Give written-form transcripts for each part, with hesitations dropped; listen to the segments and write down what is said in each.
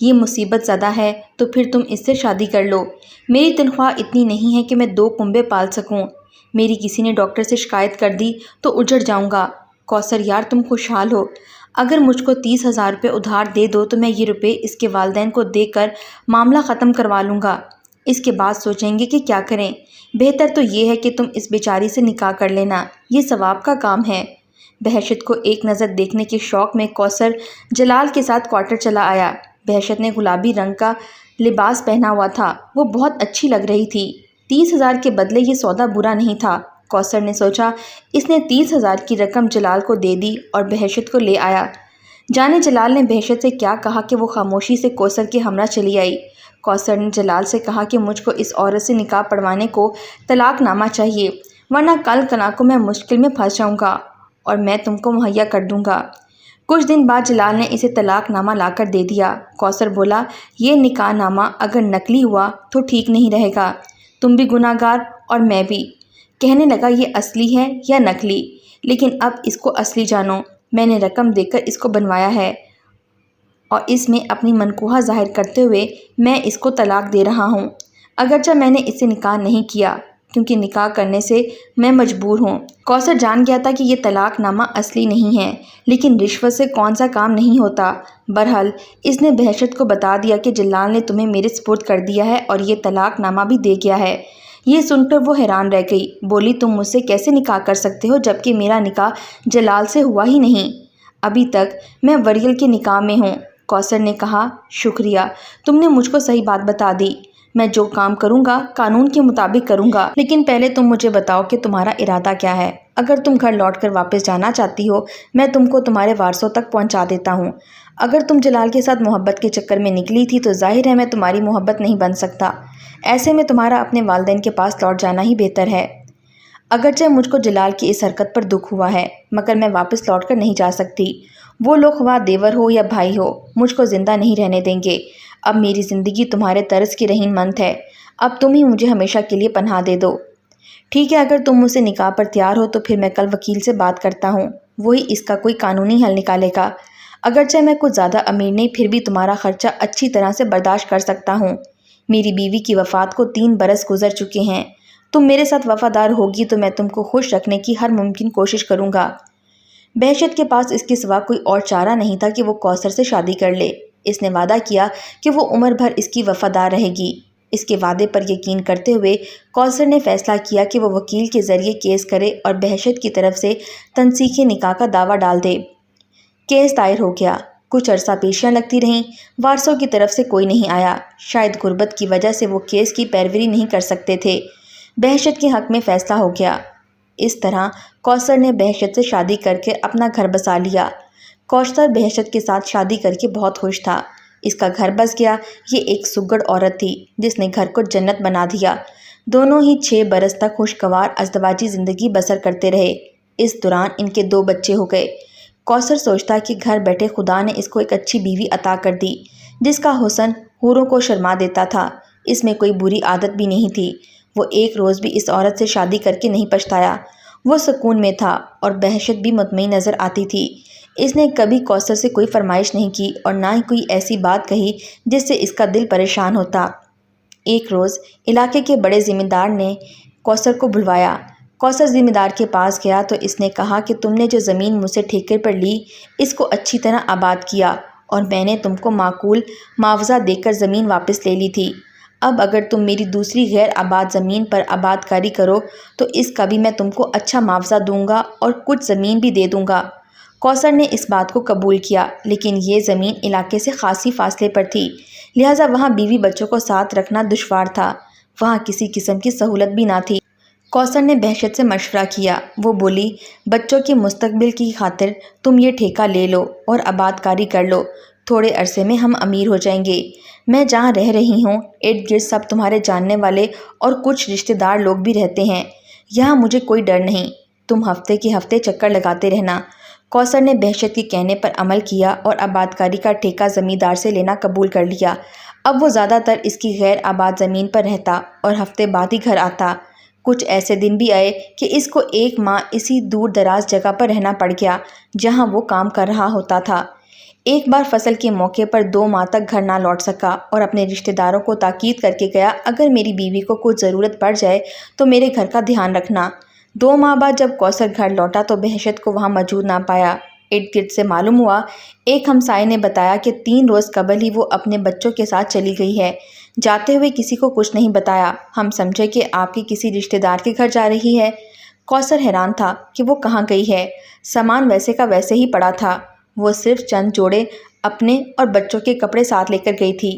یہ مصیبت زدہ ہے تو پھر تم اس سے شادی کر لو۔ میری تنخواہ اتنی نہیں ہے کہ میں 2 کنبے پال سکوں۔ میری کسی نے ڈاکٹر سے شکایت کر دی تو اجڑ جاؤں گا۔ کوثر یار تم خوشحال ہو، اگر مجھ کو 30,000 روپے ادھار دے دو تو میں یہ روپے اس کے والدین کو دے کر معاملہ ختم کروا لوں گا۔ اس کے بعد سوچیں گے کہ کیا کریں۔ بہتر تو یہ ہے کہ تم اس بیچاری سے نکاح کر لینا، یہ ثواب کا کام ہے۔ بہشت کو ایک نظر دیکھنے کے شوق میں کوثر جلال کے ساتھ کوارٹر چلا آیا۔ بہشت نے گلابی رنگ کا لباس پہنا ہوا تھا، وہ بہت اچھی لگ رہی تھی۔ 30,000 کے بدلے یہ سودا برا نہیں تھا۔ کوثر نے سوچا اس نے 30,000 کی رقم جلال کو دے دی اور بہشت کو لے آیا۔ جانے جلال نے بہشت سے کیا کہا کہ وہ خاموشی سے کوثر کے ہمراہ چلی آئی۔ کوثر نے جلال سے کہا کہ مجھ کو اس عورت سے نکاح پڑھوانے کو طلاق نامہ چاہیے، ورنہ کل کنا کو میں مشکل میں پھنس جاؤں گا اور میں تم کو مہیا کر دوں گا۔ کچھ دن بعد جلال نے اسے طلاق نامہ لا کر دے دیا۔ کوثر بولا یہ نکاح نامہ اگر نقلی ہوا تو ٹھیک نہیں رہے گا، تم بھی گناہ گار اور میں بھی۔ کہنے لگا یہ اصلی ہے یا نقلی، لیکن اب اس کو اصلی جانو، میں نے رقم دے کر اس کو بنوایا ہے اور اس میں اپنی منقوہ ظاہر کرتے ہوئے میں اس کو طلاق دے رہا ہوں، اگرچہ میں نے اس سے نکاح نہیں کیا کیونکہ نکاح کرنے سے میں مجبور ہوں۔ کوثر جان گیا تھا کہ یہ طلاق نامہ اصلی نہیں ہے، لیکن رشوت سے کون سا کام نہیں ہوتا۔ بہرحال اس نے بہشت کو بتا دیا کہ جلال نے تمہیں میرے سپرد کر دیا ہے اور یہ طلاق نامہ بھی دے گیا ہے۔ یہ سن کر وہ حیران رہ گئی، بولی تم مجھ سے کیسے نکاح کر سکتے ہو جبکہ میرا نکاح جلال سے ہوا ہی نہیں؟ ابھی تک میں وریل کے نکاح میں ہوں۔ کوثر نے کہا شکریہ، تم نے مجھ کو صحیح بات بتا دی، میں جو کام کروں گا قانون کے مطابق کروں گا، لیکن پہلے تم مجھے بتاؤ کہ تمہارا ارادہ کیا ہے۔ اگر تم گھر لوٹ کر واپس جانا چاہتی ہو میں تم کو تمہارے وارثوں تک پہنچا دیتا ہوں۔ اگر تم جلال کے ساتھ محبت کے چکر میں نکلی تھی تو ظاہر ہے میں تمہاری محبت نہیں بن سکتا، ایسے میں تمہارا اپنے والدین کے پاس لوٹ جانا ہی بہتر ہے۔ اگرچہ مجھ کو جلال کی اس حرکت پر دکھ ہوا ہے مگر میں واپس لوٹ کر نہیں جا سکتی، وہ لوگ خواہ دیور ہو یا بھائی ہو مجھ کو زندہ نہیں رہنے دیں گے۔ اب میری زندگی تمہارے طرز کی رہن مند ہے، اب تم ہی مجھے ہمیشہ کے لیے پناہ دے دو۔ ٹھیک ہے، اگر تم مجھ سے نکاح پر تیار ہو تو پھر میں کل وکیل سے بات کرتا ہوں، وہی اس کا کوئی قانونی حل نکالے گا۔ اگرچہ میں کچھ زیادہ امیر نہیں پھر بھی تمہارا خرچہ اچھی طرح سے برداشت کر سکتا ہوں۔ میری بیوی کی وفات کو 3 برس گزر چکے ہیں، تم میرے ساتھ وفادار ہوگی تو میں تم کو خوش رکھنے کی ہر ممکن کوشش کروں گا۔ بہشت کے پاس اس کے سوا کوئی اور چارہ نہیں تھا کہ وہ کوثر سے شادی کر لے۔ اس نے وعدہ کیا کہ وہ عمر بھر اس کی وفادار رہے گی۔ اس کے وعدے پر یقین کرتے ہوئے کوثر نے فیصلہ کیا کہ وہ وکیل کے ذریعے کیس کرے اور بہشت کی طرف سے تنسیخ نکاح کا دعویٰ ڈال دے۔ کیس دائر ہو گیا، کچھ عرصہ پیشیاں لگتی رہیں، وارثوں کی طرف سے کوئی نہیں آیا، شاید غربت کی وجہ سے وہ کیس کی پیروی نہیں کر سکتے تھے۔ بہشت کے حق میں فیصلہ ہو گیا۔ اس طرح کوثر نے بہشت سے شادی کر کے اپنا گھر بسا لیا۔ کوثر بہشت کے ساتھ شادی کر کے بہت خوش تھا، اس کا گھر بس گیا۔ یہ ایک سگڑ عورت تھی جس نے گھر کو جنت بنا دیا۔ دونوں ہی 6 برس تک خوشگوار ازدواجی زندگی بسر کرتے رہے۔ اس دوران ان کے 2 بچے ہو گئے۔ کوثر سوچتا کہ گھر بیٹھے خدا نے اس کو ایک اچھی بیوی عطا کر دی جس کا حسن حوروں کو شرما دیتا تھا، اس میں کوئی بری عادت بھی نہیں تھی۔ وہ ایک روز بھی اس عورت سے شادی کر کے نہیں پچھتایا، وہ سکون میں تھا اور بہشت بھی مطمئن نظر آتی تھی۔ اس نے کبھی کوثر سے کوئی فرمائش نہیں کی اور نہ ہی کوئی ایسی بات کہی جس سے اس کا دل پریشان ہوتا۔ ایک روز علاقے کے بڑے ذمہ دار نے کوثر کو بلوایا۔ کوثر ذمہ دار کے پاس گیا تو اس نے کہا کہ تم نے جو زمین مجھ سے ٹھیکے پر لی اس کو اچھی طرح آباد کیا اور میں نے تم کو معقول معاوضہ دے کر زمین واپس لے لی تھی۔ اب اگر تم میری دوسری غیر آباد زمین پر آباد کاری کرو تو اس کا بھی میں تم کو اچھا معاوضہ دوں گا اور کچھ زمین بھی دے دوں گا۔ کوثر نے اس بات کو قبول کیا، لیکن یہ زمین علاقے سے خاصی فاصلے پر تھی، لہٰذا وہاں بیوی بچوں کو ساتھ رکھنا دشوار تھا، وہاں کسی قسم کی سہولت بھی نہ تھی۔ کوثر نے بہشت سے مشورہ کیا، وہ بولی بچوں کے مستقبل کی خاطر تم یہ ٹھیکہ لے لو اور آباد کاری کر لو، تھوڑے عرصے میں ہم امیر ہو جائیں گے۔ میں جہاں رہ رہی ہوں ارد گرد سب تمہارے جاننے والے اور کچھ رشتہ دار لوگ بھی رہتے ہیں، یہاں مجھے کوئی ڈر نہیں، تم ہفتے کے ہفتے چکر لگاتے رہنا۔ کوثر نے بہشت کے کہنے پر عمل کیا اور آباد کاری کا ٹھیکہ زمیندار سے لینا قبول کر لیا۔ اب وہ زیادہ تر اس کی غیر آباد زمین پر رہتا اور ہفتے بعد ہی گھر آتا۔ کچھ ایسے دن بھی آئے کہ اس کو 1 ماہ اسی دور دراز جگہ پر رہنا پڑ گیا جہاں وہ کام کر رہا ہوتا تھا۔ ایک بار فصل کے موقع پر 2 ماہ تک گھر نہ لوٹ سکا اور اپنے رشتہ داروں کو تاکید کر کے گیا، اگر میری بیوی کو کوئی ضرورت پڑ جائے تو میرے گھر کا دھیان رکھنا۔ 2 ماہ بعد جب کوثر گھر لوٹا تو بہشت کو وہاں موجود نہ پایا۔ ارد گرد سے معلوم ہوا، ایک ہمسائے نے بتایا کہ 3 روز قبل ہی وہ اپنے بچوں کے ساتھ چلی گئی ہے، جاتے ہوئے کسی کو کچھ نہیں بتایا۔ ہم سمجھے کہ آپ کی کسی رشتہ دار کے گھر جا رہی ہے۔ کوثر حیران تھا کہ وہ کہاں گئی ہے، سامان ویسے کا ویسے ہی پڑا تھا، وہ صرف چند جوڑے اپنے اور بچوں کے کپڑے ساتھ لے کر گئی تھی۔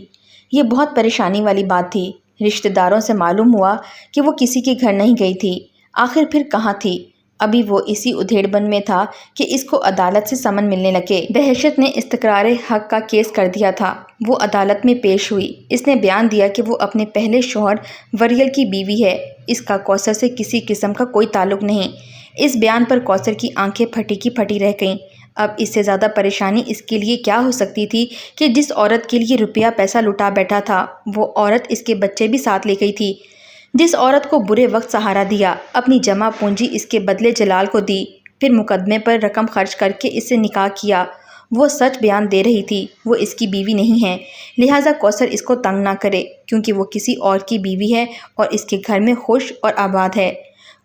یہ بہت پریشانی والی بات تھی۔ رشتہ داروں سے معلوم ہوا کہ وہ کسی کے گھر نہیں گئی تھی، آخر پھر کہاں تھی؟ ابھی وہ اسی ادھیڑ بن میں تھا کہ اس کو عدالت سے سمن ملنے لگے۔ بہشت نے استقرار حق کا کیس کر دیا تھا۔ وہ عدالت میں پیش ہوئی۔ اس نے بیان دیا کہ وہ اپنے پہلے شوہر وریل کی بیوی ہے، اس کا کوثر سے کسی قسم کا کوئی تعلق نہیں۔ اس بیان پر کوثر کی آنکھیں پھٹی کی پھٹی رہ گئیں۔ اب اس سے زیادہ پریشانی اس کے لیے کیا ہو سکتی تھی کہ جس عورت کے لیے روپیہ پیسہ لٹا بیٹھا تھا، وہ عورت اس کے بچے بھی ساتھ لے گئی تھی۔ جس عورت کو برے وقت سہارا دیا، اپنی جمع پونجی اس کے بدلے جلال کو دی، پھر مقدمے پر رقم خرچ کر کے اس سے نکاح کیا، وہ سچ بیان دے رہی تھی، وہ اس کی بیوی نہیں ہے، لہٰذا کوثر اس کو تنگ نہ کرے، کیونکہ وہ کسی اور کی بیوی ہے اور اس کے گھر میں خوش اور آباد ہے۔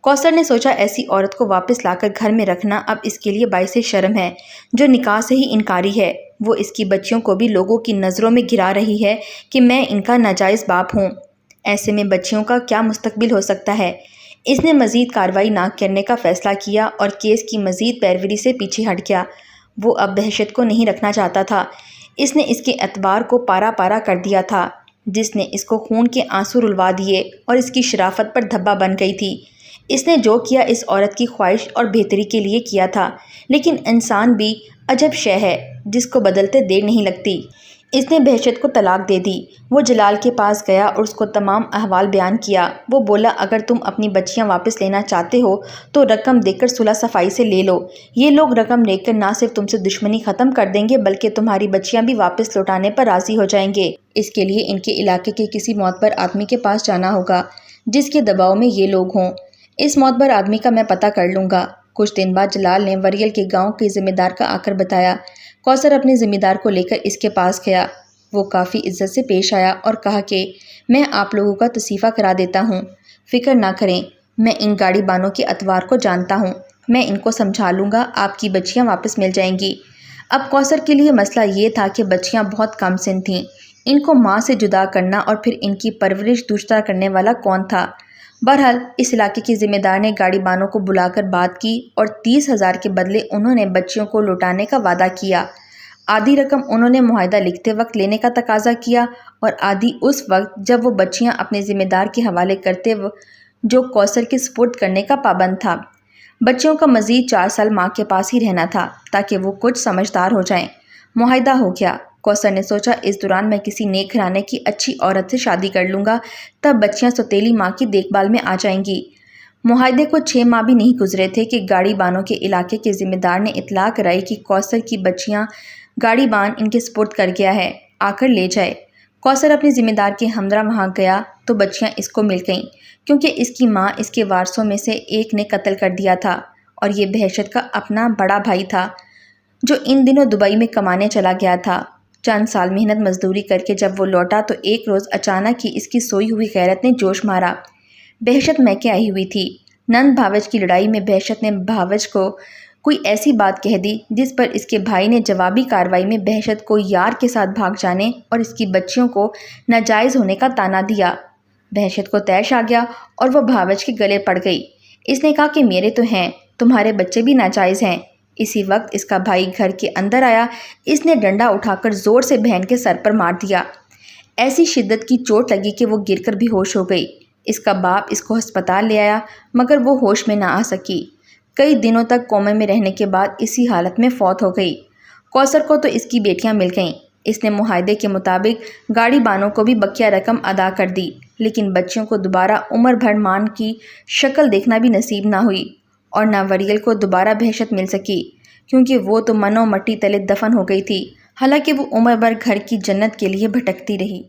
کوثر نے سوچا ایسی عورت کو واپس لا کر گھر میں رکھنا اب اس کے لیے باعث شرم ہے، جو نکاح سے ہی انکاری ہے۔ وہ اس کی بچیوں کو بھی لوگوں کی نظروں میں گرا رہی ہے کہ میں ان کا ناجائز باپ ہوں۔ ایسے میں بچیوں کا کیا مستقبل ہو سکتا ہے؟ اس نے مزید کارروائی نہ کرنے کا فیصلہ کیا اور کیس کی مزید پیروی سے پیچھے ہٹ گیا۔ وہ اب بہشت کو نہیں رکھنا چاہتا تھا۔ اس نے اس کے اعتبار کو پارا پارا کر دیا تھا، جس نے اس کو خون کے آنسو رلوا دیے اور اس کی شرافت پر دھبا بن گئی تھی۔ اس نے جو کیا اس عورت کی خواہش اور بہتری کے لیے کیا تھا، لیکن انسان بھی عجب شے ہے جس کو بدلتے دیر نہیں لگتی۔ اس نے بہشت کو طلاق دے دی۔ وہ جلال کے پاس گیا اور اس کو تمام احوال بیان کیا۔ وہ بولا، اگر تم اپنی بچیاں واپس لینا چاہتے ہو تو رقم دے کر صلح صفائی سے لے لو۔ یہ لوگ رقم لے کر نہ صرف تم سے دشمنی ختم کر دیں گے بلکہ تمہاری بچیاں بھی واپس لوٹانے پر راضی ہو جائیں گے۔ اس کے لیے ان کے علاقے کے کسی معتبر آدمی کے پاس جانا ہوگا جس کے دباؤ میں یہ لوگ ہوں۔ اس معتبر آدمی کا میں پتہ کر لوں گا۔ کچھ دن بعد جلال نے وریل کے گاؤں کے ذمہ دار کا آ کر بتایا۔ کوثر اپنے ذمہ دار کو لے کر اس کے پاس گیا۔ وہ کافی عزت سے پیش آیا اور کہا کہ میں آپ لوگوں کا تصفیہ کرا دیتا ہوں، فکر نہ کریں، میں ان گاڑی بانوں کے اتوار کو جانتا ہوں، میں ان کو سمجھا لوں گا، آپ کی بچیاں واپس مل جائیں گی۔ اب کوثر کے لیے مسئلہ یہ تھا کہ بچیاں بہت کم سن تھیں، ان کو ماں سے جدا کرنا اور پھر ان کی پرورش دوسرا کرنے والا کون تھا؟ بہرحال اس علاقے کے ذمہ دار نے گاڑی بانوں کو بلا کر بات کی اور 30,000 کے بدلے انہوں نے بچیوں کو لوٹانے کا وعدہ کیا۔ آدھی رقم انہوں نے معاہدہ لکھتے وقت لینے کا تقاضا کیا اور آدھی اس وقت جب وہ بچیاں اپنے ذمہ دار کے حوالے کرتے جو کوثر کے سپرد کرنے کا پابند تھا۔ بچیوں کا مزید 4 سال ماں کے پاس ہی رہنا تھا تاکہ وہ کچھ سمجھدار ہو جائیں۔ معاہدہ ہو گیا۔ کوثر نے سوچا اس دوران میں کسی نیک گھرانے کی اچھی عورت سے شادی کر لوں گا، تب بچیاں سوتیلی ماں کی دیکھ بھال میں آ جائیں گی۔ معاہدے کو 6 ماہ بھی نہیں گزرے تھے کہ گاڑی بانوں کے علاقے کے ذمہ دار نے اطلاع کرائی کہ کوثر کی بچیاں گاڑی بان ان کے سپرد کر گیا ہے، آ کر لے جائے۔ کوثر اپنے ذمہ دار کے ہمراہ وہاں گیا تو بچیاں اس کو مل گئیں، کیونکہ اس کی ماں اس کے وارثوں میں سے ایک نے قتل کر دیا تھا اور یہ بہشت کا اپنا بڑا بھائی تھا جو ان دنوں دبئی میں کمانے چلا گیا تھا۔ چند سال محنت مزدوری کر کے جب وہ لوٹا تو ایک روز اچانک ہی اس کی سوئی ہوئی غیرت نے جوش مارا۔ بہشت میکے آئی ہوئی تھی۔ نند بھاوج کی لڑائی میں بہشت نے بھاوج کو کوئی ایسی بات کہہ دی جس پر اس کے بھائی نے جوابی کارروائی میں بہشت کو یار کے ساتھ بھاگ جانے اور اس کی بچیوں کو ناجائز ہونے کا طعنہ دیا۔ بہشت کو طیش آ گیا اور وہ بھاوج کے گلے پڑ گئی۔ اس نے کہا کہ میرے تو ہیں، تمہارے بچے بھی ناجائز ہیں۔ اسی وقت اس کا بھائی گھر کے اندر آیا۔ اس نے ڈنڈا اٹھا کر زور سے بہن کے سر پر مار دیا۔ ایسی شدت کی چوٹ لگی کہ وہ گر کر بے ہوش ہو گئی۔ اس کا باپ اس کو ہسپتال لے آیا مگر وہ ہوش میں نہ آ سکی۔ کئی دنوں تک کومے میں رہنے کے بعد اسی حالت میں فوت ہو گئی۔ کوثر کو تو اس کی بیٹیاں مل گئیں۔ اس نے معاہدے کے مطابق گاڑی بانوں کو بھی بقیہ رقم ادا کر دی، لیکن بچیوں کو دوبارہ عمر بھر ماں کی شکل دیکھنا بھی نصیب نہ ہوئی اور نہ وریل کو دوبارہ بہشت مل سکی، کیونکہ وہ تو منو مٹی تلے دفن ہو گئی تھی، حالانکہ وہ عمر بھر گھر کی جنت کے لیے بھٹکتی رہی۔